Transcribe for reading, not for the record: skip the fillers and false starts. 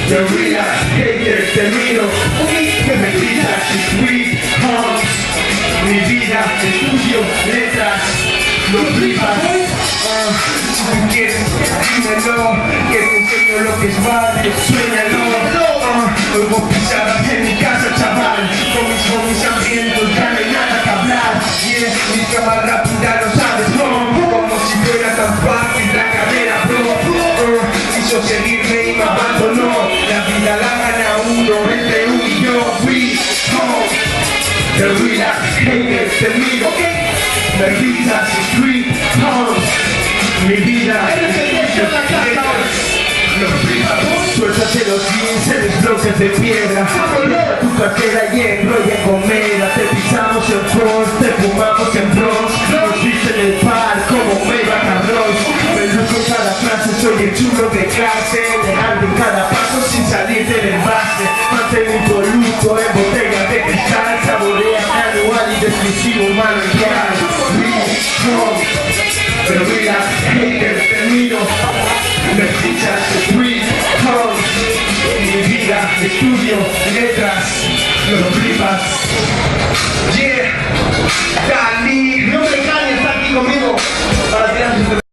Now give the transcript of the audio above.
The real hater, te miro, que me gritas sweet homes. Mi vida, estudio, letras, lo flipas. Si quieres, dímelo, que te enseño lo que es barrio, suéñalo. Hubo pisadas en mi casa, chaval, con mis homies hambrientos, ya no hay nada que hablar. Yeah, mi cama rápida, lo sabes, no, como si fuera tan fácil la carrera, bro. Quiso seguirme y me abandonó, la vida la gana uno entre uno y yo. We home, the real hater, te miro, me gritas street homes. Mi vida, los privados, suéltate los jeans en los bloques de piedra. Coloca tu cartera y enrolla comida. Te pisamos en Bronx, te fumamos en Bronx. Nos viste en el par como Mega Carros. Me lujo cada frase, soy el chulo de clase. Elegante en cada paso sin salir del envase. Mantén impoluto en botella de cristal. Saborea anual y exclusivo manantial. Pero mira, hater, termino. Me escuchas, street homes. Mi vida, estudio, letras, los flipas. Yeah, Cali. Mi nombre es Cali, está aquí conmigo para tirar